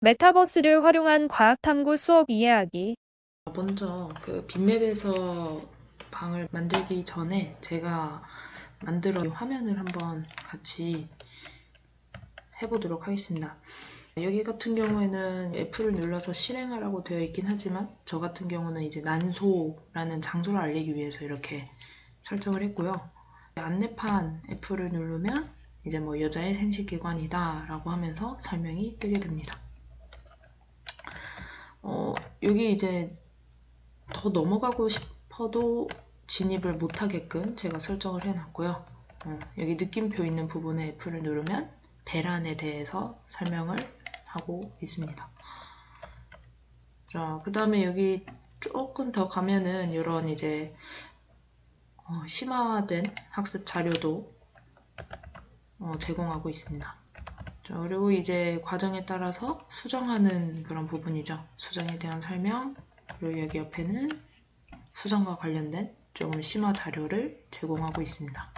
메타버스를 활용한 과학탐구 수업 이해하기. 먼저 그 빅맵에서 방을 만들기 전에 제가 만들어 화면을 한번 같이 해보도록 하겠습니다. 여기 같은 경우에는 F를 눌러서 실행하라고 되어 있긴 하지만 저 같은 경우는 이제 난소라는 장소를 알리기 위해서 이렇게 설정을 했고요. 안내판 F를 누르면 이제 뭐 여자의 생식기관이다 라고 하면서 설명이 뜨게 됩니다. 여기 이제 더 넘어가고 싶어도 진입을 못하게끔 제가 설정을 해놨고요. 여기 느낌표 있는 부분에 F를 누르면 배란에 대해서 설명을 하고 있습니다. 자, 그 다음에 여기 조금 더 가면은 이런 이제 심화된 학습 자료도 제공하고 있습니다. 자, 그리고 이제 과정에 따라서 수정하는 그런 부분이죠. 수정에 대한 설명, 그리고 여기 옆에는 수정과 관련된 조금 심화 자료를 제공하고 있습니다.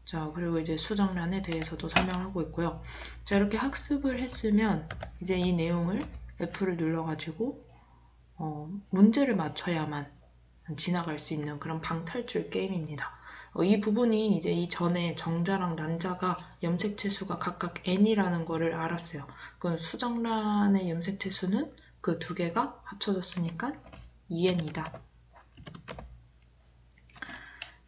자, 그리고 이제 수정란에 대해서도 설명하고 있고요. 자, 이렇게 학습을 했으면 이제 이 내용을 F를 눌러가지고 문제를 맞춰야만 지나갈 수 있는 그런 방탈출 게임입니다. 이 부분이 이제 이전에 정자랑 난자가 염색체 수가 각각 n이라는 거를 알았어요. 그건 수정란의 염색체 수는 그 두 개가 합쳐졌으니까 2n이다.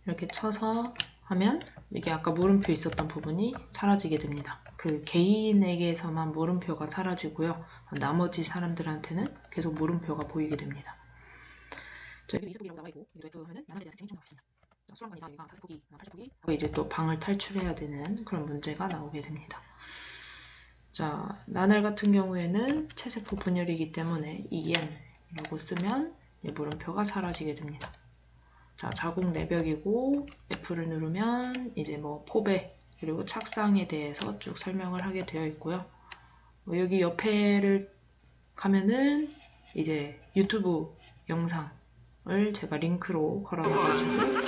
이렇게 쳐서 하면 이게 아까 물음표 있었던 부분이 사라지게 됩니다. 그 개인에게서만 물음표가 사라지고요. 나머지 사람들한테는 계속 물음표가 보이게 됩니다. 자, 여기 이세폭이라고 나와 있고, 여기도 F 하면은 나눠에 대한 생충 나와 있습니다. 수랑관이다, 여기가 사세폭이, 팔세폭이 하고 이제 또 방을 탈출해야 되는 그런 문제가 나오게 됩니다. 자, 나날 같은 경우에는 채세포 분열이기 때문에 EN이라고 쓰면 물음표가 사라지게 됩니다. 자, 자국 내벽이고 F를 누르면 이제 뭐 포배 그리고 착상에 대해서 쭉 설명을 하게 되어 있고요. 여기 옆에를 가면은 이제 유튜브 영상을 제가 링크로 걸어놔가지고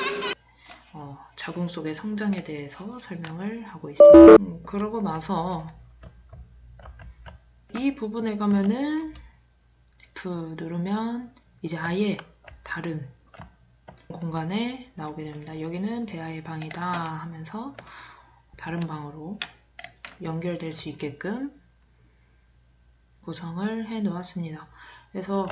자궁 속의 성장에 대해서 설명을 하고 있습니다. 그러고 나서 이 부분에 가면은 F 누르면 이제 아예 다른 공간에 나오게 됩니다. 여기는 배아의 방이다 하면서 다른 방으로 연결될 수 있게끔 구성을 해 놓았습니다. 그래서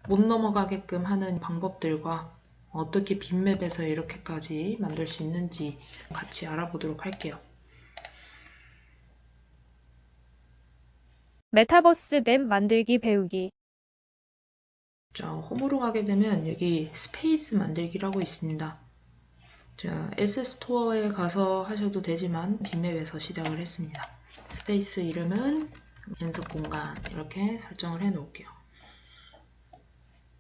못 넘어가게끔 하는 방법들과 어떻게 빅맵에서 이렇게까지 만들 수 있는지 같이 알아보도록 할게요. 메타버스 맵 만들기 배우기. 자, 홈으로 가게 되면 여기 스페이스 만들기라고 있습니다. 자, S스토어에 가서 하셔도 되지만 빅맵에서 시작을 했습니다. 스페이스 이름은 연습 공간 이렇게 설정을 해 놓을게요.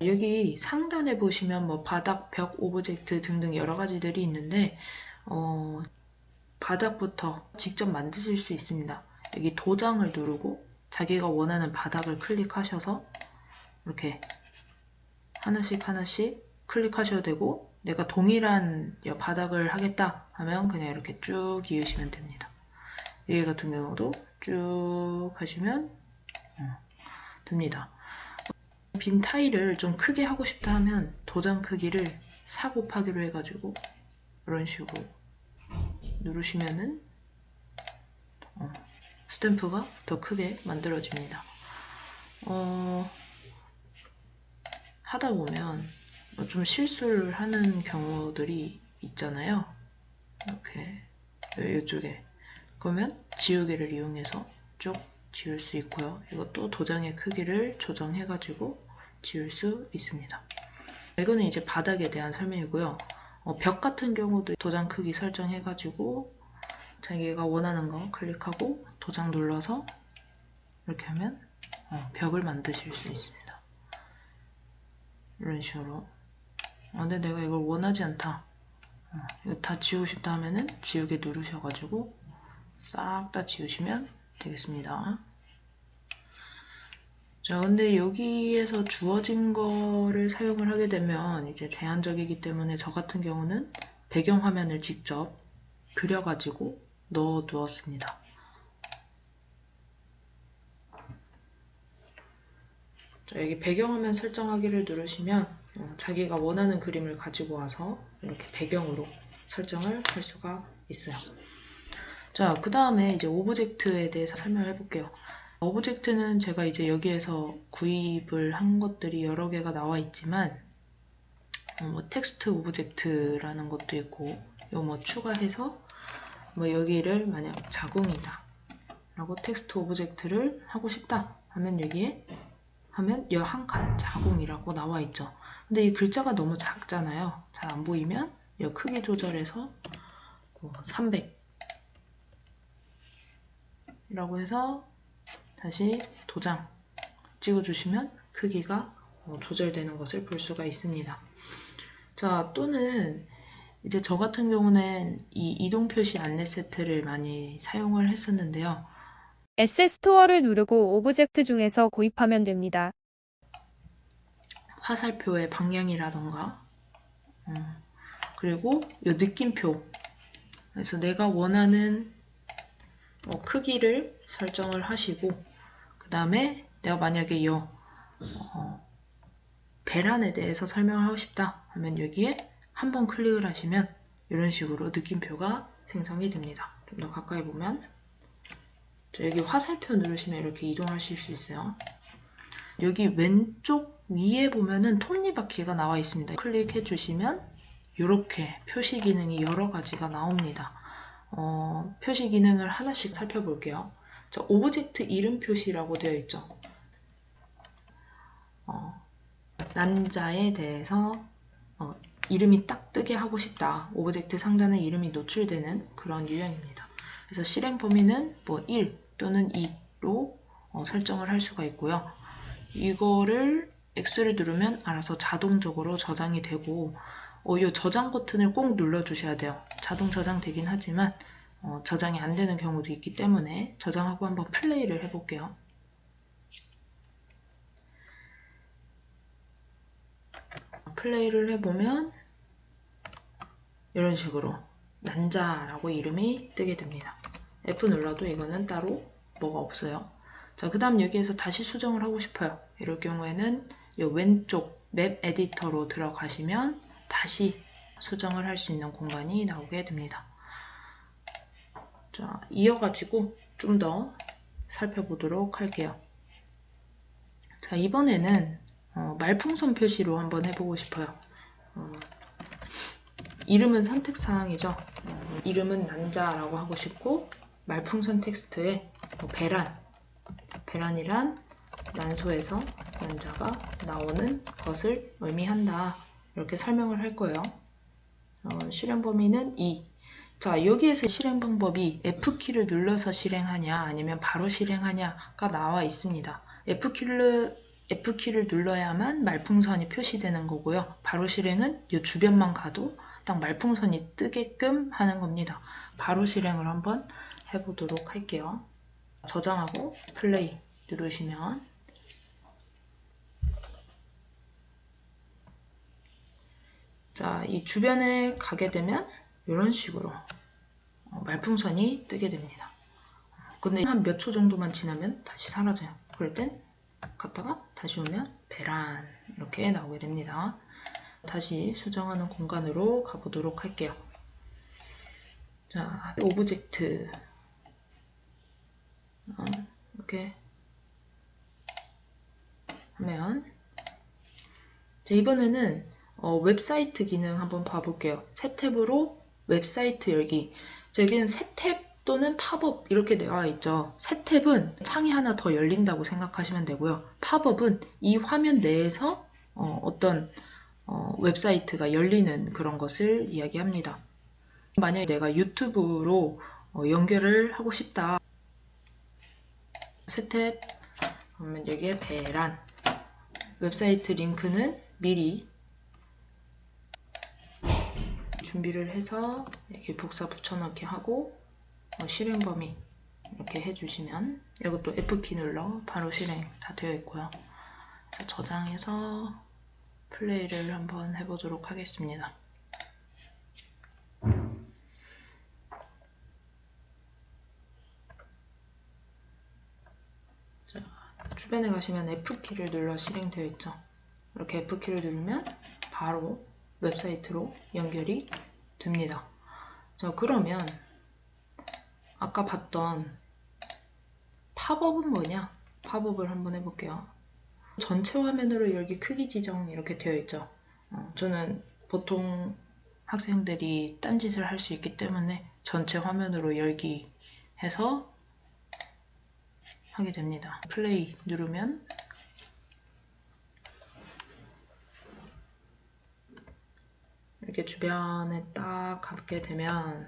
여기 상단에 보시면 뭐 바닥, 벽, 오브젝트 등등 여러 가지들이 있는데 바닥부터 직접 만드실 수 있습니다. 여기 도장을 누르고 자기가 원하는 바닥을 클릭하셔서 이렇게 하나씩 하나씩 클릭하셔도 되고 내가 동일한 바닥을 하겠다 하면 그냥 이렇게 쭉 이으시면 됩니다. 여기 같은 경우도 쭉 하시면 됩니다. 빈 타일을 좀 크게 하고 싶다 하면 도장 크기를 4 곱하기로 해가지고 이런 식으로 누르시면은 스탬프가 더 크게 만들어집니다. 하다 보면 좀 실수를 하는 경우들이 있잖아요. 이렇게 이쪽에 그러면 지우개를 이용해서 쭉 지울 수 있고요. 이것도 도장의 크기를 조정해가지고 지울 수 있습니다. 이거는 이제 바닥에 대한 설명이고요. 벽 같은 경우도 도장 크기 설정해가지고 자기가 원하는 거 클릭하고 도장 눌러서 이렇게 하면 벽을 만드실 수 있습니다. 이런 식으로. 근데 내가 이걸 원하지 않다. 이거 다 지우고 싶다 하면은 지우개 누르셔가지고 싹 다 지우시면 되겠습니다. 자, 근데 여기에서 주어진 거를 사용을 하게 되면 이제 제한적이기 때문에 저 같은 경우는 배경화면을 직접 그려가지고 넣어 두었습니다. 자, 여기 배경화면 설정하기를 누르시면 자기가 원하는 그림을 가지고 와서 이렇게 배경으로 설정을 할 수가 있어요. 자, 그 다음에 이제 오브젝트에 대해서 설명을 해볼게요. 오브젝트는 제가 이제 여기에서 구입을 한 것들이 여러 개가 나와 있지만 뭐 텍스트 오브젝트라는 것도 있고 요 뭐 추가해서 뭐 여기를 만약 자궁이다 라고 텍스트 오브젝트를 하고 싶다 하면 여기에 하면 여 한 칸 자궁이라고 나와 있죠. 근데 이 글자가 너무 작잖아요. 잘 안 보이면 여 크기 조절해서 300 이라고 해서 다시 도장 찍어주시면 크기가 조절되는 것을 볼 수가 있습니다. 자, 또는 이제 저 같은 경우는 이 이동 표시 안내 세트를 많이 사용을 했었는데요. 에셋 스토어를 누르고 오브젝트 중에서 구입하면 됩니다. 화살표의 방향이라던가 그리고 이 느낌표, 그래서 내가 원하는 크기를 설정을 하시고 그 다음에 내가 만약에 이 배란에 대해서 설명을 하고 싶다 하면 여기에 한번 클릭을 하시면 이런 식으로 느낌표가 생성이 됩니다. 좀 더 가까이 보면 여기 화살표 누르시면 이렇게 이동하실 수 있어요. 여기 왼쪽 위에 보면은 톱니바퀴가 나와 있습니다. 클릭해 주시면 이렇게 표시 기능이 여러 가지가 나옵니다. 표시 기능을 하나씩 살펴볼게요. 자, 오브젝트 이름 표시라고 되어 있죠. 난자에 대해서 이름이 딱 뜨게 하고 싶다. 오브젝트 상단에 이름이 노출되는 그런 유형입니다. 그래서 실행 범위는 뭐 1 또는 2로 설정을 할 수가 있고요. 이거를 X를 누르면 알아서 자동적으로 저장이 되고 이 저장 버튼을 꼭 눌러주셔야 돼요. 자동 저장되긴 하지만 저장이 안 되는 경우도 있기 때문에 저장하고 한번 플레이를 해볼게요. 플레이를 해보면 이런 식으로 난자라고 이름이 뜨게 됩니다. F 눌러도 이거는 따로 뭐가 없어요. 자, 그 다음 여기에서 다시 수정을 하고 싶어요. 이럴 경우에는 이 왼쪽 맵 에디터로 들어가시면 다시 수정을 할 수 있는 공간이 나오게 됩니다. 자, 이어가지고 좀 더 살펴보도록 할게요. 자, 이번에는 말풍선 표시로 한번 해보고 싶어요. 이름은 선택사항이죠. 이름은 난자라고 하고 싶고 말풍선 텍스트에 배란이란 난소에서 난자가 나오는 것을 의미한다. 이렇게 설명을 할 거예요. 실행 범위는 2. 자, 여기에서 실행 방법이 F키를 눌러서 실행하냐 아니면 바로 실행하냐가 나와 있습니다. F키를 눌러야만 말풍선이 표시되는 거고요. 바로 실행은 이 주변만 가도 딱 말풍선이 뜨게끔 하는 겁니다. 바로 실행을 한번 해보도록 할게요. 저장하고 플레이 누르시면 자, 이 주변에 가게 되면 이런 식으로 말풍선이 뜨게 됩니다. 근데 한 몇 초 정도만 지나면 다시 사라져요. 그럴 땐 갔다가 다시 오면 배란 이렇게 나오게 됩니다. 다시 수정하는 공간으로 가보도록 할게요. 자, 오브젝트 이렇게 하면 자, 이번에는 웹사이트 기능 한번 봐볼게요. 새 탭으로 웹사이트 열기. 자, 여기는 새 탭 또는 팝업 이렇게 되어 있죠. 새 탭은 창이 하나 더 열린다고 생각하시면 되고요. 팝업은 이 화면 내에서 어떤 웹사이트가 열리는 그런 것을 이야기합니다. 만약에 내가 유튜브로 연결을 하고 싶다. 새 탭 그러면 여기에 배란 웹사이트 링크는 미리 준비를 해서 이렇게 복사 붙여넣기 하고 실행 범위 이렇게 해주시면 이것도 F키 눌러 바로 실행 다 되어 있고요. 그래서 저장해서 플레이를 한번 해보도록 하겠습니다. 자, 주변에 가시면 F키를 눌러 실행되어 있죠. 이렇게 F키를 누르면 바로 웹사이트로 연결이 됩니다. 자, 그러면 아까 봤던 팝업은 뭐냐? 팝업을 한번 해볼게요. 전체 화면으로 열기 크기 지정 이렇게 되어 있죠. 저는 보통 학생들이 딴짓을 할 수 있기 때문에 전체 화면으로 열기 해서 하게 됩니다. 플레이 누르면 이렇게 주변에 딱 감게 되면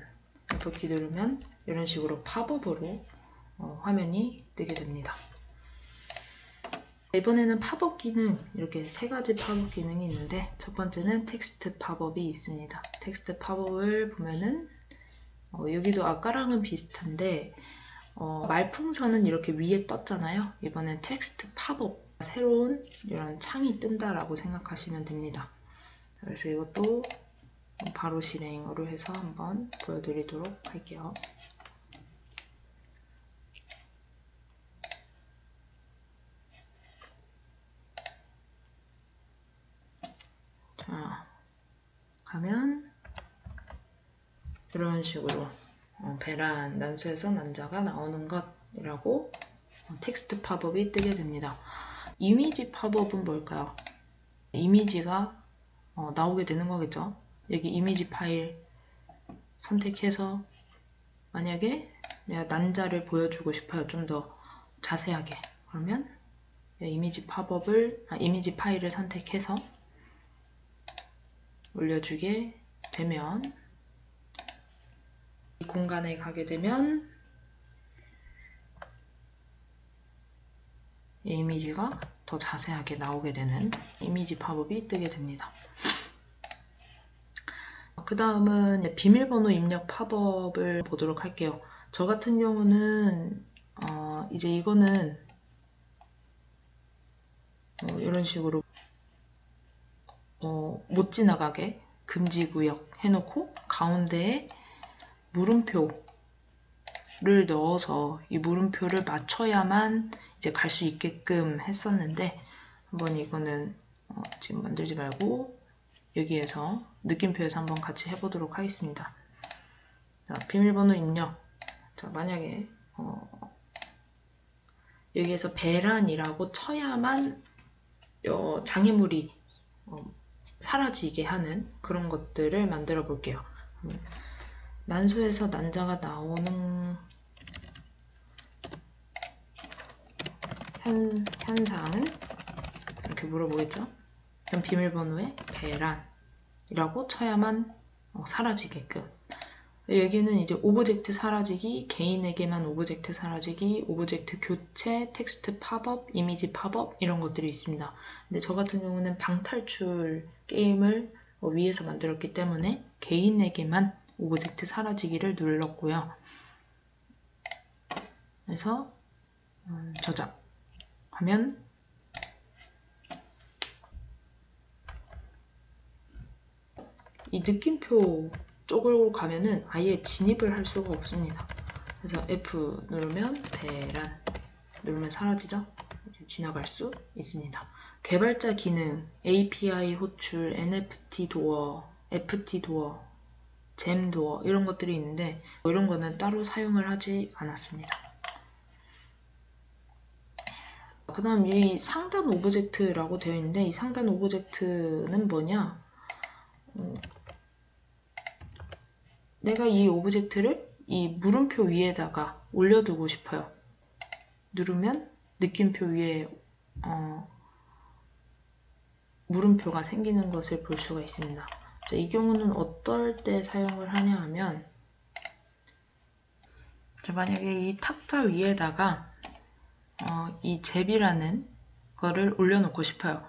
F키 누르면 이런 식으로 팝업으로 화면이 뜨게 됩니다. 이번에는 팝업 기능, 이렇게 세 가지 팝업 기능이 있는데 첫 번째는 텍스트 팝업이 있습니다. 텍스트 팝업을 보면은 여기도 아까랑은 비슷한데 말풍선은 이렇게 위에 떴잖아요. 이번엔 텍스트 팝업, 새로운 이런 창이 뜬다라고 생각하시면 됩니다. 그래서 이것도 바로 실행으로 해서 한번 보여드리도록 할게요. 자, 가면 이런 식으로 배란, 난수에서 난자가 나오는 것이라고 텍스트 팝업이 뜨게 됩니다. 이미지 팝업은 뭘까요? 이미지가 나오게 되는 거겠죠. 여기 이미지 파일 선택해서 만약에 내가 난자를 보여주고 싶어요. 좀 더 자세하게. 그러면 이미지 이미지 파일을 선택해서 올려주게 되면 이 공간에 가게 되면 이 이미지가 더 자세하게 나오게 되는 이미지 팝업이 뜨게 됩니다. 그 다음은 비밀번호 입력 팝업을 보도록 할게요. 저 같은 경우는 이제 이거는 이런 식으로 못 지나가게 금지구역 해놓고 가운데에 물음표를 넣어서 이 물음표를 맞춰야만 이제 갈 수 있게끔 했었는데 한번 이거는 지금 만들지 말고 여기에서 느낌표에서 한번 같이 해보도록 하겠습니다. 자, 비밀번호 입력. 자, 만약에 여기에서 배란이라고 쳐야만 장애물이 사라지게 하는 그런 것들을 만들어 볼게요. 난소에서 난자가 나오는 현상은 이렇게 물어보겠죠. 그럼 비밀번호에 배란이라고 쳐야만 사라지게끔. 여기는 이제 오브젝트 사라지기, 개인에게만 오브젝트 사라지기, 오브젝트 교체, 텍스트 팝업, 이미지 팝업 이런 것들이 있습니다. 근데 저 같은 경우는 방탈출 게임을 위해서 만들었기 때문에 개인에게만 오브젝트 사라지기를 눌렀고요. 그래서 저장하면 이 느낌표 쪽으로 가면은 아예 진입을 할 수가 없습니다. 그래서 F 누르면 배란 누르면 사라지죠? 지나갈 수 있습니다. 개발자 기능, API 호출, NFT 도어, FT 도어, 잼 도어 이런 것들이 있는데 이런 거는 따로 사용을 하지 않았습니다. 그 다음 이 상단 오브젝트라고 되어 있는데 이 상단 오브젝트는 뭐냐? 내가 이 오브젝트를 이 물음표 위에다가 올려두고 싶어요. 누르면 느낌표 위에 물음표가 생기는 것을 볼 수가 있습니다. 자, 이 경우는 어떨 때 사용을 하냐 하면 만약에 이 탁자 위에다가 이 잽이라는 거를 올려놓고 싶어요.